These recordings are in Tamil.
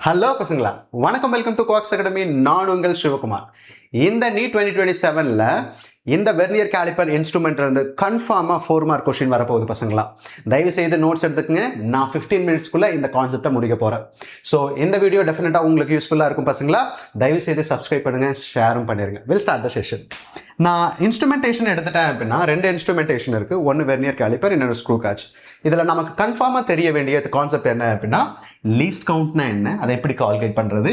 ஹலோ பசங்களா, வணக்கம். Welcome to கோக்ஸ் academy. நான் உங்கள் சிவகுமார். இந்த நீட் 2027ல் இந்த வெர்னியர் கேலிப்பர் இன்ஸ்ட்ருமெண்ட் இருந்து கன்ஃபார்மாக 4 மார்க் கொஸ்டின் வரப்போகுது பசங்களா. தயவு செய்து நோட்ஸ் எடுத்துக்கங்க. நான் 15 மினிட்ஸ்க்குள்ளே இந்த கான்செப்டை முடிக்க போகிறேன். ஸோ இந்த வீடியோ டெஃபினட்டாக உங்களுக்கு யூஸ்ஃபுல்லாக இருக்கும் பசங்களா. தயவு செய்து சப்ஸ்கிரைப் பண்ணுங்கள், ஷேரும் பண்ணிடுங்க. Will start the session. நான் இன்ஸ்ட்ருமெண்டேஷன் எடுத்துட்டேன் அப்படின்னா 2 இன்ஸ்ட்ருமெண்டேஷன் இருக்குது. ஒன்று வெர்னியர் கேலிப்பர், இன்னொரு ஸ்க்ரூ கேட்ச். இதில் நமக்கு கன்ஃபார்மாக தெரிய வேண்டிய கான்செப்ட் என்ன அப்படின்னா, லீஸ்ட் கவுண்ட்னா என்ன, அதை எப்படி கால்குலேட் பண்ணுறது,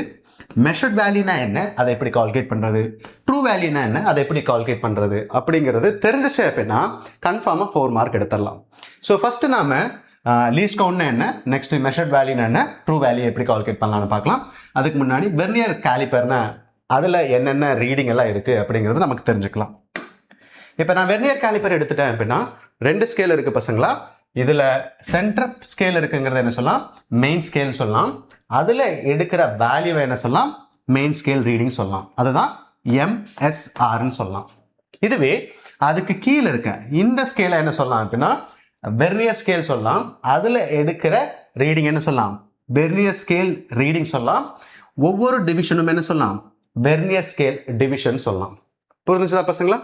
மெஷர்ட் வேல்யூனா என்ன, அதை எப்படி கால்குலேட் பண்ணுறது, ட்ரூ வேல்யூனா என்ன, அதை எப்படி கால்குலேட் பண்ணுறது அப்படிங்கிறது தெரிஞ்சிச்சு அப்படின்னா கன்ஃபார்மாக 4 மார்க் எடுத்துடலாம். ஸோ ஃபஸ்ட்டு நாம் லீஸ்ட் கவுண்ட்னா என்ன, நெக்ஸ்ட் மெஷர்ட் வேல்யூனா என்ன, ட்ரூ வேல்யூ எப்படி கால்குலேட் பண்ணலாம்னு பார்க்கலாம். அதுக்கு முன்னாடி வெர்னியர் கேலிப்பர்னா அதில் என்னென்ன ரீடிங் எல்லாம் இருக்குது அப்படிங்கிறது நமக்கு தெரிஞ்சுக்கலாம். இப்போ நான் வெர்னியர் கேலிப்பர் எடுத்துட்டேன் அப்படின்னா 2 ஸ்கேல் இருக்குது பசங்களா. இதில் சென்டர் ஸ்கேல் இருக்குங்கிறது என்ன சொல்லலாம், மெயின் ஸ்கேல் சொல்லலாம். அதில் எடுக்கிற வேல்யூவை என்ன சொல்லலாம், மெயின் ஸ்கேல் ரீடிங் சொல்லலாம். அதுதான் எம்எஸ்ஆர்ன்னு சொல்லலாம். இதுவே அதுக்கு கீழே இருக்க இந்த ஸ்கேலை என்ன சொல்லலாம் அப்படின்னா வெர்னியர் ஸ்கேல் சொல்லலாம். அதில் எடுக்கிற ரீடிங் என்ன சொல்லலாம், வெர்னியர் ஸ்கேல் ரீடிங் சொல்லலாம். ஒவ்வொரு டிவிஷனும் என்ன சொல்லலாம், வெர்னியர் ஸ்கேல் டிவிஷன் சொல்லலாம். புரிஞ்சுதா பசங்களா?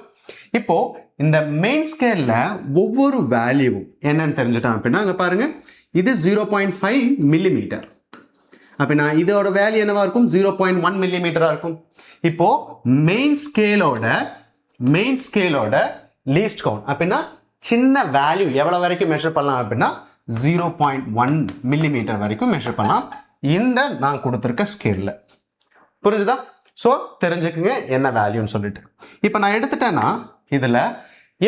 இப்போ இந்த மெயின் ஸ்கேல்ல ஒவ்வொரு வேல்யூவும் என்னன்னு தெரிஞ்சுட்டோம் அப்படின்னா, அங்கே பாருங்க, இது 0.5 மில்லிமீட்டர் அப்படின்னா இதோட வேல்யூ என்னவா இருக்கும், 0.1 மில்லிமீட்டரா இருக்கும். இப்போ மெயின் ஸ்கேலோட லீஸ்ட் கவுண்ட் அப்படின்னா சின்ன வேல்யூ எவ்வளவு வரைக்கும் மெஷர் பண்ணலாம் அப்படின்னா 0.1 மில்லிமீட்டர் வரைக்கும் மெஷர் பண்ணலாம் இந்த நான் கொடுத்துருக்க ஸ்கேல்ல. புரிஞ்சுதா? ஸோ தெரிஞ்சுக்குங்க என்ன வேல்யூன்னு சொல்லிட்டு. இப்போ நான் எடுத்துட்டேன்னா இதில்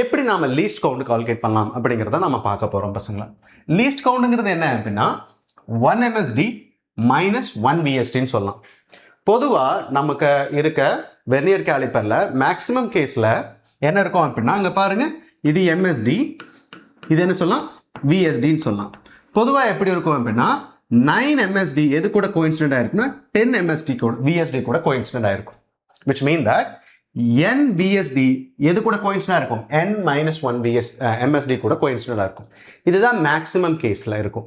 எப்படி நாம் லீஸ்ட் கவுண்ட் கால்குலேட் பண்ணலாம் அப்படிங்கிறத நம்ம பார்க்க போகிறோம் பசங்களா. லீஸ்ட் கவுண்ட்டுங்கிறது என்ன அப்படின்னா 1 MSD மைனஸ் 1 VSDன்னு சொல்லலாம். பொதுவாக நமக்கு இருக்க வெர்னியர் கேலிப்பரில் மேக்ஸிமம் கேஸில் என்ன இருக்கும் அப்படின்னா, அங்கே பாருங்கள், இது MSD, இது என்ன சொல்லலாம், VSDன்னு சொல்லலாம். பொதுவாக எப்படி இருக்கும் அப்படின்னா 9 MSD எது கூட கோயின்சிடென்ட் ஆயிருக்குன்னா 10 MSD கூட VSD கூட கோயின்சிடென்ட் ஆயிருக்கும். which mean that n VSD எது கூட கோயின்சிடென்ட் இருக்கும், n-1 MSD கூட கோயின்சிடென்ட் இருக்கும். இதுதான் மேக்ஸிமம் கேஸில் இருக்கும்.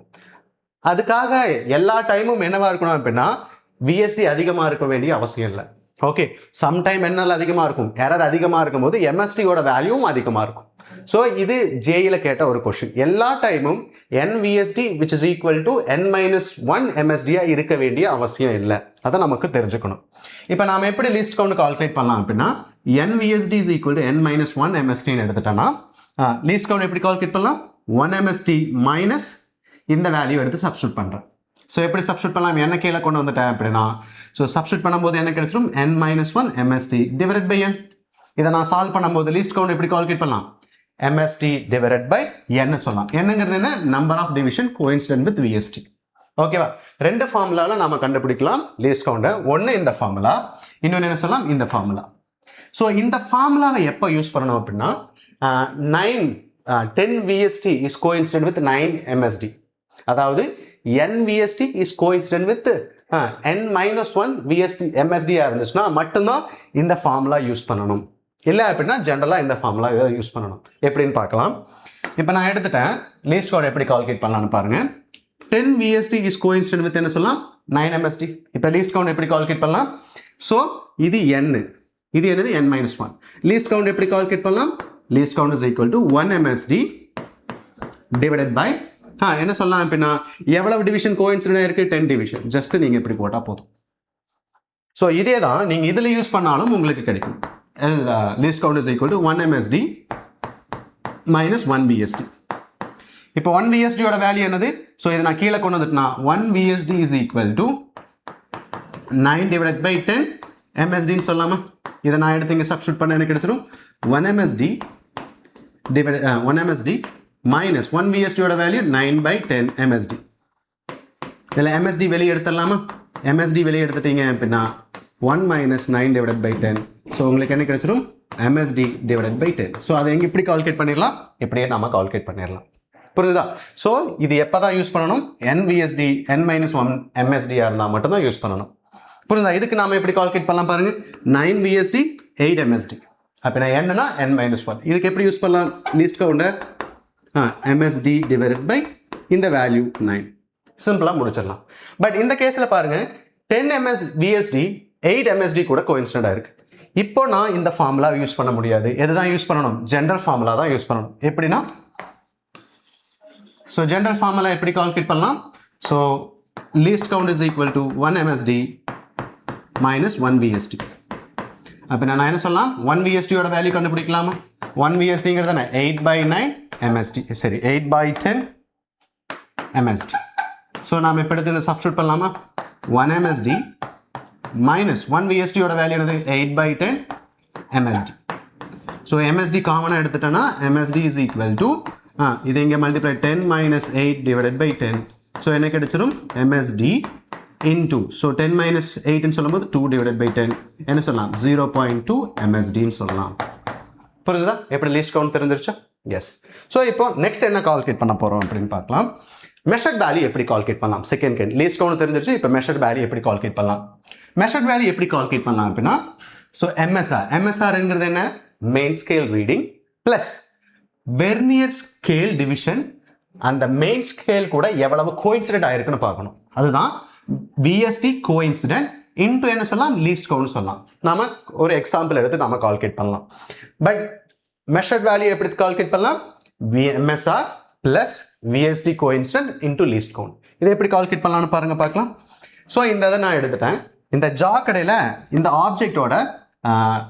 அதுக்காக எல்லா டைமும் என்னவா இருக்கணும் அப்படின்னா VSD அதிகமாக இருக்க வேண்டிய அவசியம் இல்லை. ஓகே, சம்டைம் என்னால் அதிகமாக இருக்கும், எரர் அதிகமாக இருக்கும் போது MSDயோட வேல்யூவும் அதிகமாக இருக்கும். ஸோ இது ஜேயில் கேட்ட ஒரு கொஸ்டின். எல்லா டைமும் NVSD which is equal to n-1 MSDயாக இருக்க வேண்டிய அவசியம் இல்லை. அதை நமக்கு தெரிஞ்சுக்கணும். இப்போ நாம் எப்படி லீஸ்ட் கவுண்ட் கால்குலேட் பண்ணலாம் அப்படின்னா, NVSD is equal to n-1 MSDன்னு எடுத்துட்டோன்னா லீஸ்ட் கவுண்ட் எப்படி கால்குலேட் பண்ணலாம், 1 MSD மைனஸ் இந்த வேல்யூ எடுத்து சப்ஸ்டியூட் பண்ணுறேன். ஸோ எப்படி சப்ஸ்டியூட் பண்ணலாம், என்ன கீழே கொண்டு வந்துட்டேன் அப்படின்னா, ஸோ சப்ஸ்டியூட் பண்ணும்போது என்ன கிடைச்சிடும், n-1 MSD divided by n. இதை நான் சால்வ் பண்ணும்போது லீஸ்ட் கவுண்ட் எப்படி கால்குலேட் பண்ணலாம், MSD divided by n சொல்லலாம். என்னங்கிறது என்ன, number of division coincident with VSD. ஓகேவா? 2 ஃபார்முலால நாம கண்டுபிடிக்கலாம் லீஸ்ட் கவுண்டை. ஒன்று இந்த ஃபார்முலா, இன்னொன்று என்ன சொல்லலாம், இந்த ஃபார்முலா. ஸோ இந்த ஃபார்முலாவை எப்போ யூஸ் பண்ணணும் அப்படின்னா 10 VSD is coincident with 9 MSD. அதாவது n VSD is coincident with n-1 VSD MSD இருந்துச்சுன்னா மட்டும்தான் இந்த ஃபார்முலா யூஸ் பண்ணணும். இல்லை அப்படின்னா ஜென்ரலாக இந்த ஃபார்முலா இதை யூஸ் பண்ணணும். எப்படின்னு பார்க்கலாம். இப்போ நான் எடுத்துட்டேன், லீஸ்ட் கவுண்ட் எப்படி கால்குலேட் பண்ணலான்னு பாருங்கள். 10 VSD is coincident with என்ன சொல்லலாம், 9 MSD. இப்போ லீஸ்ட் கவுண்ட் எப்படி கால்குலேட் பண்ணலாம், ஸோ இது n, இது என்னது n-1. லீஸ்ட் கவுண்ட் எப்படி கால்குலேட் பண்ணலாம், least count is equal to 1 MSD divided by என்ன சொல்லலாம் அப்படின்னா எவ்வளவு டிவிஷன் கோயின்சிடென்ட் இருக்கு, 10 டிவிஷன். ஜஸ்ட் நீங்கள் இப்படி போட்டால் போதும். ஸோ இதே தான் நீங்கள் இதில் யூஸ் பண்ணாலும் உங்களுக்கு கிடைக்கும். Least count is equal to 1 MSD minus 1 VSD. இப்போ 1 VSDயோட வேல்யூ என்னது, ஸோ இதை நான் கீழே கொண்டு வந்துட்டுனா 1 VSD is equal to 9 divided by 10 MSDன்னு சொல்லாமா. இதை நான் எடுத்து இங்கே சப்ஸ்டியூட் பண்ண எனக்கு எடுத்துடும் 1 MSD டிவைட் 1 MSD மைனஸ் 1 VSDயோட வேல்யூ 9 பை 10 MSD. இதில் MSD வெளியே எடுத்துடலாமா, MSD வெளியே எடுத்துட்டீங்க அப்படின்னா 1 மைனஸ் 9 டிவைடட் பை 10. ஸோ உங்களுக்கு என்ன கிடைச்சிடும், MSD டிவைடட் பை 10. ஸோ அதை எங்கே இப்படி கால்குலேட் பண்ணிடலாம், இப்படியே நாம கால்குலேட் பண்ணிடலாம். புரியுதா? ஸோ இது எப்போ தான் யூஸ் பண்ணணும், NVSD n-1 MSDயாக இருந்தால் மட்டும்தான் யூஸ் பண்ணணும். புரியுதா? இதுக்கு நாம எப்படி கால்குலேட் பண்ணலாம் பாருங்க, 9 VSD 8 MSD அப்படின்னா என்னன்னா n-1. இதுக்கு எப்படி யூஸ் பண்ணலாம் லீஸ்ட் கவுண்டை, MSD டிவைடட் பை இந்த வேல்யூ 9. சிம்பிளாக முடிச்சிடலாம். பட் இந்த கேஸில் பாருங்கள் 10 ms VSD 8 MSD கூட கோஇன்சிடென்ட் ஆயிருக்கு. இப்போ நான் இந்த ஃபார்முலா யூஸ் பண்ண முடியாது. எதுதான் யூஸ் பண்ணணும்? ஜென்ரல் ஃபார்முலா தான் யூஸ் பண்ணணும். எப்படின்னா ஸோ ஜென்ரல் ஃபார்முலா எப்படி கால்குலேட் பண்ணலாம்? So least count is equal to 1 MSD minus 1 VSD. அப்போ நான் என்ன சொல்லலாம்? 1 VSD ஓட வேல்யூ கண்டுபிடிக்கலாமா? 1 VSDங்கிறது என்ன? 8/9 MSD. சரி, 8/10 MSD. ஸோ நாம் இப்போ எடுத்து இந்த சப்ஸ்டியூட் பண்ணலாமா? 1 MSD minus 1 VSD ஓட வேல்யூ என்னது? 8/10 MSD. ஸோ MSD காமனாக எடுத்துட்டேன்னா MSD is equal to இது இங்கே multiply 10 minus 8 divided by 10. So என்ன கிடைச்சிரும்? MSD into, so 10 minus 8 ன்னு சொல்லும்போது 2 divided by 10 என்ன சொல்லலாம்? 0.2 MSD ன்னு சொல்லலாம். புரியுதா? எப்படி லீஸ்ட் கவுண்ட் தெரிஞ்சிருச்சா? எஸ். ஸோ இப்போ நெக்ஸ்ட் என்ன கால்குலேட் பண்ண போகிறோம் அப்படின்னு பார்க்கலாம். மெஷர்ட் வேல்யூ எப்படி கால்குலேட் பண்ணலாம்? செகண்ட் கேன் லீஸ்ட் கவுண்ட் தெரிஞ்சிருச்சு. இப்போ மெஷர்ட் வேல்யூ எப்படி கால்குலேட் பண்ணலாம்? மெஷர்ட் வேல்யூ எப்படி கால்குலேட் பண்ணலாம் அப்படின்னா, ஸோ MSRங்கிறது என்ன? Main scale reading plus vernier scale division அந்த மெயின் ஸ்கேல் கூட எவ்வளவு கோயின்சிடென்ட் ஆயிருக்குன்னு பார்க்கணும். அதுதான் VSD கோயின்சிடென்ட் இன்டு என்ன சொல்லலாம்? லீஸ்ட் கவுண்ட் சொல்லலாம். நாம ஒரு எக்ஸாம்பிள் எடுத்து நாம கால்குலேட் பண்ணலாம். பட் மெஷர்ட் வேல்யூ எப்படி கால்குலேட் பண்ணலாம்? MSR plus VSD coincident into least count. இதை எப்படி கால்குலேட் பண்ணலாம்னு பாருங்க பார்க்கலாம். ஸோ இந்த இதை நான் எடுத்துட்டேன். இந்த ஜா கடையில் இந்த ஆப்ஜெக்டோட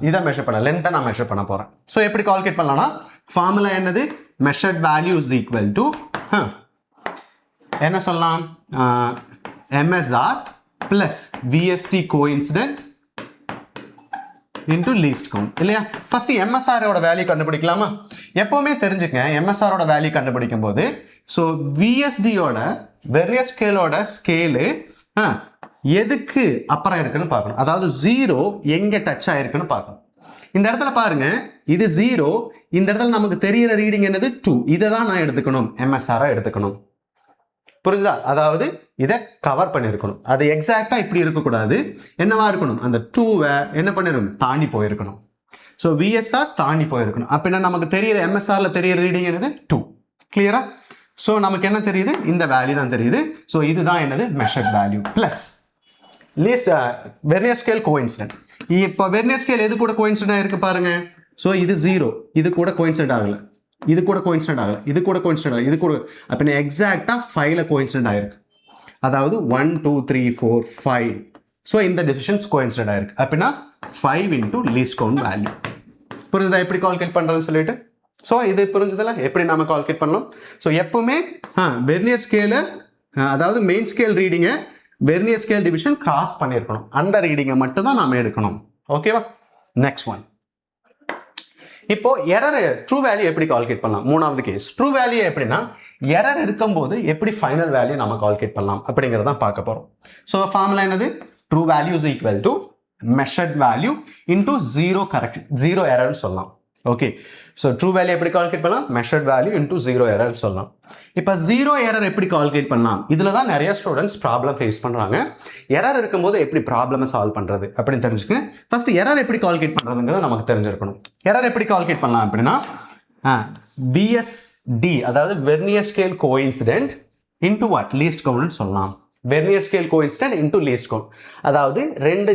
இதை மெஷர் பண்ண லென்த்தை நான் மெஷர் பண்ண போகிறேன். ஸோ எப்படி கால்குலேட் பண்ணலாம்னா ஃபார்முலா என்னது? Measured value is equal to என்ன சொல்லலாம்? MSR plus VSD coincident into least count இல்லையா? ஃபர்ஸ்ட் MSR ஓட வேல்யூ கண்டுபிடிக்கலாமா? எப்பவுமே தெரிஞ்சுக்கங்க, MSR ஓட வேல்யூ கண்டுபிடிக்கும் போது ஸோ VSD ஓட வெர்னியர் ஸ்கேலோட ஸ்கேலு எதுக்கு அப்புறம் இருக்குன்னு பார்க்கணும். அதாவது 0 எங்க டச் ஆயிருக்குன்னு பார்க்கணும். இந்த இடத்துல பாருங்க, இது 0, இந்த இடத்துல நமக்கு தெரியிற ரீடிங் என்னது? 2. இதை தான் நான் எடுத்துக்கணும், MSR எடுத்துக்கணும். புரிஞ்சுதா? அதாவது இதை கவர் பண்ணியிருக்கணும். அது எக்ஸாக்டா இப்படி இருக்கக்கூடாது. என்னவா இருக்கணும்? அந்த 2வை என்ன பண்ணிருக்கணும்? தாண்டி போயிருக்கணும். ஸோ VSR தாண்டி போயிருக்கணும். அப்படின்னா நமக்கு தெரியிற MSRல தெரியிற ரீடிங் என்னது? 2. கிளியரா? ஸோ நமக்கு என்ன தெரியுது? இந்த வேல்யூ தான் தெரியுது. ஸோ இதுதான் என்னது? Measured value plus least vernier scale coincident. இப்போ வெர்னியர் ஸ்கேல் எது கூட கோயின்சிடென்ட் ஆயிருக்கு பாருங்க. ஸோ இது 0, இது கூட கோயின்சிடென்ட் ஆகல, இது கூட கோயின்சிடென்ட் ஆகல, இது கூட கோயின்சிடென்ட் ஆகல, இது கூட அப்படின்னா எக்ஸாக்டா 5ல கோயின்சிடென்ட் ஆயிருக்கு. அதாவது 1 2 3 4 5. ஸோ இந்த டிவிஷன்ஸ் கோயின்சிடென்ட் ஆயிருக்கு. அப்படின்னா 5 இன்டூ லீஸ்ட் கவுண்ட் வேல்யூ. புரிஞ்சுதா எப்படி கால்குலேட் பண்றதுன்னு சொல்லிட்டு? ஸோ இது புரிஞ்சதுல எப்படி நாம கால்குலேட் பண்ணலாம்? ஸோ எப்பவுமே வெர்னியர் ஸ்கேல அதாவது மெயின் ஸ்கேல் ரீடிங்கை வெர்னியர் ஸ்கேல் டிவிஷன் கிராஸ் பண்ணியிருக்கணும். அந்த ரீடிங்கை மட்டும் தான் நாம எடுக்கணும். ஓகேவா? Next one. இப்போ எரர் ட்ரூ வேல்யூ எப்படி கால்குலேட் பண்ணலாம்? மூணாவது கேஸ். ட்ரூ வேல்யூ எப்படின்னா எரர் இருக்கும்போது எப்படி ஃபைனல் வேல்யூ நம்ம கால்குலேட் பண்ணலாம் அப்படிங்கிறத பார்க்க போறோம். ஸோ ஃபார்முலா என்னது? True value is equal to measured value into 0 correct 0 எரர்னு சொல்லலாம். ஓகே, ஸோ ட்ரூ வேல்யூ எப்படி கால்குலேட் பண்ணலாம்? மெஷர்ட் வேல்யூ இன்டூ 0 எரர் சொல்லலாம். இப்போ 0 எரர் எப்படி கால்குலேட் பண்ணலாம்? இதில் தான் நிறைய ஸ்டூடெண்ட்ஸ் ப்ராப்ளம் ஃபேஸ் பண்ணுறாங்க. எரர் இருக்கும்போது எப்படி ப்ராப்ளமை சால்வ் பண்ணுறது அப்படின்னு தெரிஞ்சுக்கங்க. ஃபர்ஸ்ட் எரர் எப்படி கால்குலேட் பண்ணுறதுங்கிறது நமக்கு தெரிஞ்சிருக்கணும். எரர் எப்படி கால்குலேட் பண்ணலாம் அப்படின்னா VSD அதாவது vernier scale coincident into what? Least கவுண்ட்னு சொல்லலாம். Vernier scale coincident into least count. அதாவது ரெண்டு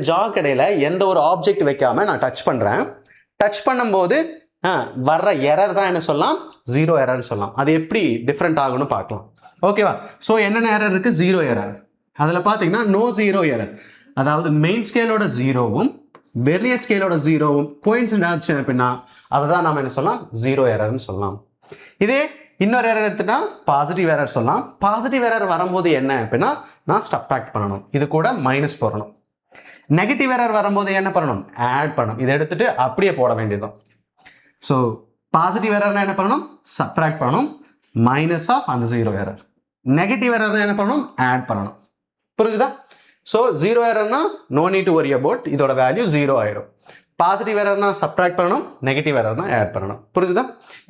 ஜா கடையில் எந்த ஒரு ஆப்ஜெக்ட் வைக்காம நான் டச் பண்ணுறேன். டச் பண்ணும்போது வர்ற எரர் தான் என்ன சொல்லலாம்? 0 எரர்னு சொல்லலாம். அது எப்படி டிஃப்ரெண்ட் ஆகும்னு பார்க்கலாம். ஓகேவா? ஸோ என்னென்ன எரர் இருக்கு? 0 எரர். அதில் பார்த்தீங்கன்னா நோ 0 எரர். அதாவது மெயின் ஸ்கேலோட 0வும் வெர்னியர் ஸ்கேலோட 0வும் கோயின்சிடென்ட் ஆச்சு அப்படின்னா அதை தான் நம்ம என்ன சொல்லலாம்? 0 எரர்னு சொல்லலாம். இதே இன்னொரு எரர் எடுத்துட்டா பாசிட்டிவ் எரர் சொல்லலாம். பாசிட்டிவ் எரர் வரும்போது என்ன அப்படின்னா நான் சப்ட்ராக்ட் பண்ணணும், இது கூட மைனஸ் போடணும். நெகட்டிவ் எரர் வரும்போது என்ன பண்ணணும்? ஆட் பண்ணணும். இதை எடுத்துட்டு அப்படியே போட வேண்டியதும். ஸோ பாசிட்டிவ் எரர்னா என்ன பண்ணணும்? சப்ட்ராக்ட் பண்ணணும், மைனஸ் ஆஃப் அந்த 0 எரர். நெகட்டிவ் எரர்னா என்ன பண்ணணும்? ஆட் பண்ணணும். புரிஞ்சுதா? ஸோ 0 எரர்னா no need to worry about, இதோட வேல்யூ 0 ஆயிரும். பாசிட்டிவ் எரர்னா சப்ட்ராக்ட் பண்ணணும், நெகட்டிவ் எரர்னா ஆட் பண்ணணும். புரிஞ்சுதா?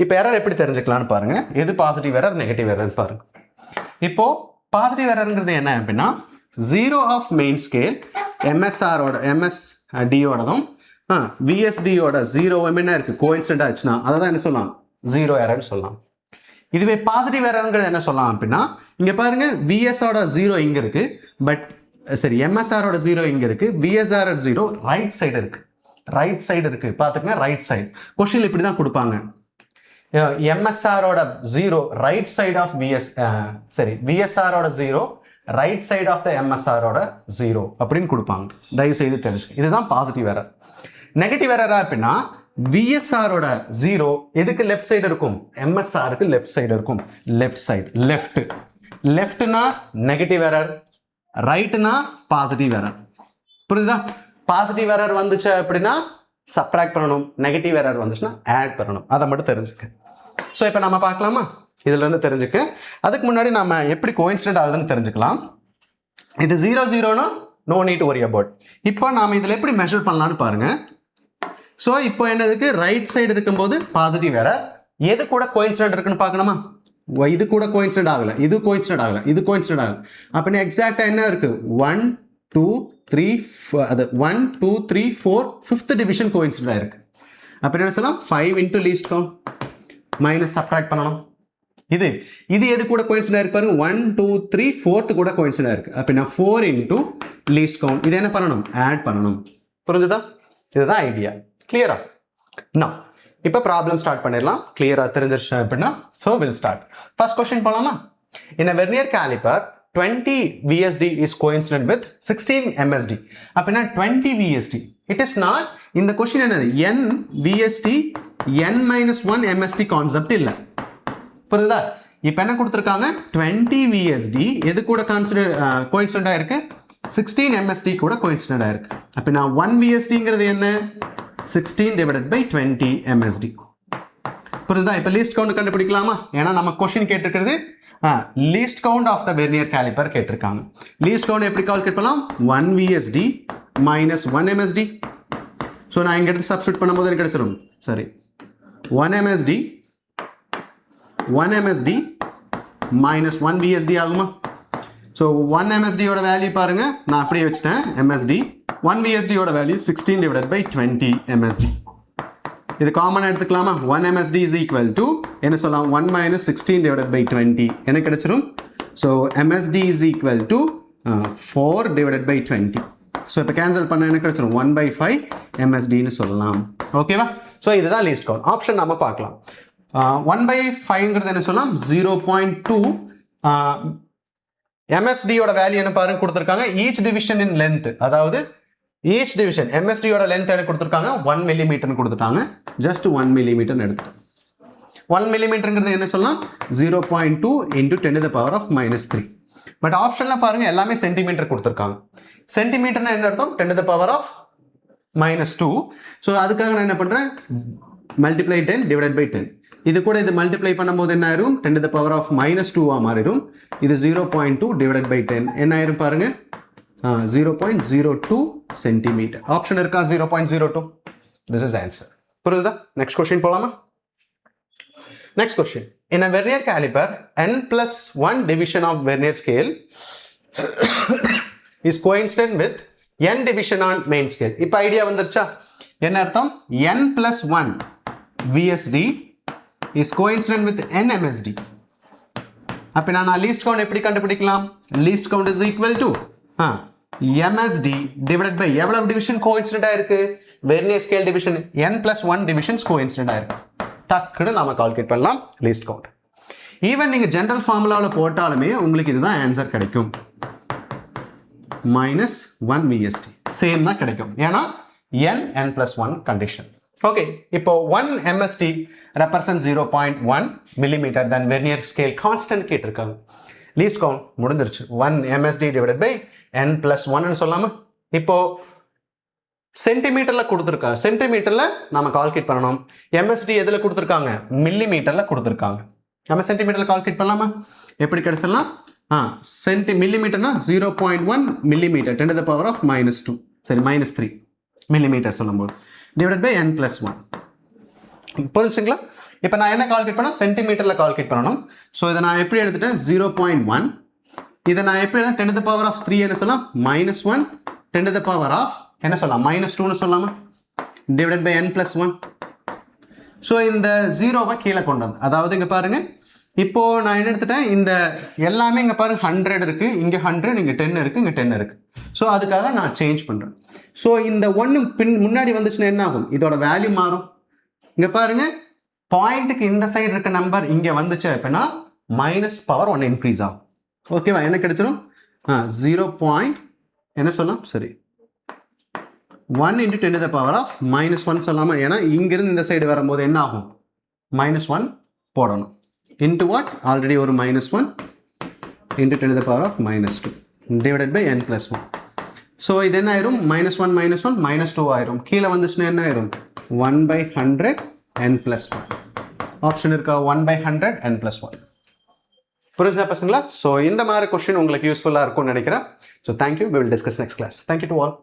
இப்போ எரர் எப்படி தெரிஞ்சுக்கலாம்னு பாருங்க. எது பாசிட்டிவ் எரர், நெகட்டிவ் எரர்னு பாருங்க. இப்போ பாசிட்டிவ் எரர்ங்கிறது என்ன அப்படின்னா 0 ஆஃப் மெயின் ஸ்கேல் MSDயோடதும் VSDயோட 0 என்ன இருக்கு? கோயின்சிடென்ட் ஆச்சுன்னா அதை தான் என்ன சொல்லலாம்? 0 எரர்னு சொல்லலாம். இதுவே பாசிட்டிவ் எரர்ங்கிறது என்ன சொல்லலாம் அப்படின்னா இங்க பாருங்க விஎஸ்ஆரோட 0 இங்க இருக்கு, பட் சரி எம்எஸ்ஆரோட 0 இங்க இருக்கு, விஎஸ்ஆர் 0 ரைட் சைடு இருக்கு, ரைட் சைடு இருக்கு பாத்துக்கங்க, ரைட் சைடு. கொஸ்டின் இப்படி தான் கொடுப்பாங்க, எம்எஸ்ஆரோட 0 ரைட் சைடு ஆஃப் விஎஸ் சரி விஎஸ்ஆரோட 0 ரைட் சைடு ஆஃப் த எம்எஸ்ஆரோட 0 அப்படின்னு கொடுப்பாங்க. தயவு செய்து தெரிஞ்சு இதுதான் பாசிட்டிவ் எரர். நெகட்டிவ் எரரா அப்படின்னா விஎஸ்ஆரோட 0 எதுக்கு லெஃப்ட் சைடு இருக்கும், எம்எஸ்ஆருக்கு லெஃப்ட் சைடு இருக்கும், லெஃப்ட் சைடு லெஃப்ட். லெஃப்ட்னா நெகட்டிவ் எரர், ரைட்னா பாசிட்டிவ் எரர். புரியுதா? பாசிட்டிவ் எரர் வந்துச்சு அப்படின்னா சப்ட்ராக்ட் பண்ணணும், நெகட்டிவ் எரர் வந்துச்சுன்னா ஆட் பண்ணணும். அதை மட்டும் தெரிஞ்சுக்க. ஸோ இப்போ நம்ம பார்க்கலாமா, இதுல இருந்து தெரிஞ்சுக்க. அதுக்கு முன்னாடி நம்ம எப்படி கோஇன்சிடென்ட் ஆகுதுன்னு தெரிஞ்சுக்கலாம். இது 0 0னா no need to worry about. இப்போ நாம இதுல எப்படி மெஷர் பண்ணலாம்னு பாருங்க. ஸோ இப்போ என்னதுக்கு ரைட் சைடு இருக்கும்போது பாசிட்டிவ் எரர், எது கூட கோஇன்சிடென்ட் இருக்குன்னு பார்க்கணுமா? இது கூட கோஇன்சிடென்ட் ஆகல, இது கோஇன்சிடென்ட் ஆகல, இது கோஇன்சிடென்ட் ஆகல. அப்படின்னா எக்ஸாக்டா என்ன இருக்கு, 1 2 3 அது 1 2 3 4 5th டிவிஷன் கோஇன்சிடென்ட் ஆயிருக்கு. அப்ப என்ன சொல்லலாம், 5 into least count minus subtract பண்ணணும். இது எது கூட கோஇன்சிடென்ட் இருக்கு பாருங்க, 1 2 3 4th கூட கோஇன்சிடென்ட் இருக்கு. அப்படின்னா 4 into least count இது என்ன பண்ணணும், ஆட் பண்ணணும். புரிஞ்சுதா? இதுதான் ஐடியா. கிளியரா? நான் இப்போ ப்ராப்ளம் ஸ்டார்ட் பண்ணிடலாம். கிளியரா தெரிஞ்சிருச்சு அப்படின்னா so we'll start. First question போலாமா? In a vernier caliper 20 VSD is coincident with 16 MSD. அப்படின்னா 20 VSD. It is not, இந்த கொஸ்டின் என்னது, n VSD n minus 1 MSD concept இல்லை. புரியுதா? இப்போ என்ன கொடுத்துருக்காங்க, 20 VSD எது கூட கோயின்சிடென்ட் ஆயிருக்கு, 16 MSD கூட கோயின்சிடென்ட் ஆயிருக்கு. அப்படின்னா 1 VSDங்கிறது என்ன, 16 divided by 20 MSD. புரியுதா? இப்போ லீஸ்ட் கவுண்ட் கண்டுபிடிக்கலாமா? ஏன்னா நம்ம கொஸ்டின் கேட்டிருக்கிறது least count of the vernier caliper கேட்டிருக்காங்க. லீஸ்ட் கவுண்ட் எப்படி கால்குலேட் பண்ணலாம், 1 VSD minus 1 MSD. ஸோ நான் இங்க எடுத்து சப்ஸ்டிட் பண்ணும்போது எனக்கு கிடைச்சிடும், சரி 1 MSD minus 1 VSD ஆகுமா? ஸோ 1 MSD யோட வேல்யூ பாருங்க, நான் அப்படியே வச்சுட்டேன் MSD. 1 VSD யோட வேல்யூ 16 divided by 20 MSD. இது காமன் எடுத்துக்கலாமா? 1 MSD is equal to என்ன சொல்லலாம், 1 minus 16 divided by 20 என்ன கிடைச்சிரும்? So MSD is equal to 4 divided by 20. So இப்போ கேன்சல் பண்ண என்ன கிடைச்சிரும், 1 by 5 MSDன்னு சொல்லலாம். ஓகேவா? ஸோ இதுதான் லீஸ்ட் கவுண்ட். ஆப்ஷன் நம்ம பார்க்கலாம். 1 by 5ங்கிறது என்ன சொல்லலாம், 0.2. MSD யோட வேல்யூ என்ன பாருங்க கொடுத்துருக்காங்க, ஈச் டிவிஷன் இன் லென்த், அதாவது ஈச் டிவிஷன் MSD யோட லென்த் என்ன கொடுத்துருக்காங்க, 1 millimeter கொடுத்துட்டாங்க. ஜஸ்ட் 1 millimeter எடுத்துட்டோம். 1 millimeterங்கிறது என்ன சொல்லலாம், 0.2 into 10 to the power of minus 3. But ஆப்ஷன்ல பாருங்க எல்லாமே சென்டிமீட்டர் கொடுத்துருக்காங்க. சென்டிமீட்டர்னா என்ன அர்த்தம், 10 to the power of minus 2. So அதுக்காக நான் என்ன பண்றேன், மல்டிப்ளை 10 divided by 10. இது கூட இது மல்டிப்ளை பண்ணும்போது என்ன ஆயிரும், 10 to the power of minus 2 மாறிடும். இது 0.2 divided by 10 என்ன ஆயிரும் பாருங்க, 0.02 சென்டிமீட்டர். ஆப்ஷன் இருக்கா 0.02. This is answer. புரியுதா? நெக்ஸ்ட் கொஸ்டின் போலாமா? Next question, in a vernier caliper n plus 1 division of vernier scale is coincident with n division on main scale. இப்போ ஐடியா வந்துருச்சா? என்ன அர்த்தம், n plus 1 VSD is coincident with n MSD. அப்ப நான் லீஸ்ட் கவுண்ட் எப்படி கண்டுபிடிக்கலாம், least count is equal to MSD divided by எவ்வளவு டிவிஷன் கோஇன்சிடென்ட் ஆயிருக்கு, vernier scale division n plus 1 divisions coincident ஆயிருக்கு. டக்குன்னு நாம கால்குலேட் பண்ணலாம் லீஸ்ட் கவுண்ட். ஈவன் நீங்க ஜெனரல் ஃபார்முலாவில் போட்டாலுமே உங்களுக்கு இதுதான் ஆன்சர் கிடைக்கும், -1 VSD சேம் தான் கிடைக்கும். ஏன்னா n plus 1 கண்டிஷன். ஓகே, இப்போ 1 MSD represents 0.1 millimeter then vernier scale constant கேட்டிருக்காங்க. லீஸ்ட் கவுண்ட் முடிஞ்சிருச்சு. 1 MSD divided by n plus 1 சொல்லலாமா? இப்போ சென்டிமீட்டர்ல கொடுத்துருக்காங்க, சென்டிமீட்டர்ல நாம கால்குலேட் பண்ணணும். MSD எதுல கொடுத்துருக்காங்க, மில்லிமீட்டர்ல கொடுத்துருக்காங்க. நம்ம சென்டிமீட்டர்ல கால்குலேட் பண்ணலாமா? எப்படி கிடைச்சிடலாம், மில்லிமீட்டர்னா 0.1 millimeter 10 to the power of minus 2, சரி -3 millimeter சொல்லும்போது divided by n plus 1. புரிஞ்சுங்களா? இப்போ நான் என்ன கால்குலேட் பண்ண, சென்டிமீட்டர்ல கால்குலேட் பண்ணணும். ஸோ இதை நான் எப்படி எடுத்துட்டேன், 0.1. இதை நான் எப்படி எடுத்தேன், 10 to the power of 3 என்ன சொல்லலாம், -1 10 to the power of என்ன சொல்லலாம், -2ன்னு சொல்லலாமா, divided by n plus 1. So இந்த 0வை கீழே கொண்டு வந்து, அதாவது இங்க பாருங்க இப்போது நான் என்ன எடுத்துட்டேன், இந்த எல்லாமே இங்கே பாருங்க 100 இருக்குது, இங்கே 100, இங்கே 10 இருக்குது, இங்கே 10 இருக்குது. ஸோ அதுக்காக நான் சேஞ்ச் பண்ணுறேன். ஸோ இந்த 1 முன்னாடி வந்துச்சுன்னா என்ன ஆகும், இதோட வேல்யூ மாறும். இங்கே பாருங்க, பாயிண்ட்டுக்கு இந்த சைடு இருக்க நம்பர் இங்கே வந்துச்சு அப்படின்னா -1 இன்க்ரீஸ் ஆகும். ஓகேவா, என்ன கிடைச்சிடும் 0. என்ன சொல்லலாம், சரி 1 × 10⁻⁻1 சொல்லாமா, ஏன்னா இங்கிருந்து இந்த சைடு வரும்போது என்ன ஆகும், -1 போடணும். இன்ட்டு வாட், ஆல்ரெடி ஒரு -1 × 10⁻⁻2 டிவைடட் பை n + 1. ஸோ இது என்ன ஆயிரும், -1 -1 -2 ஆயிரும். கீழே வந்துச்சுன்னா என்ன ஆயிரும், 1/100 n + 1. ஆப்ஷன் இருக்கா, 1/100 n + 1. புரிஞ்சுதா பசங்களா? ஸோ இந்த மாதிரி கொஸ்டின் உங்களுக்கு யூஸ்ஃபுல்லாக இருக்கும்னு நினைக்கிறேன். So thank you. We will discuss next class. Thank you to all.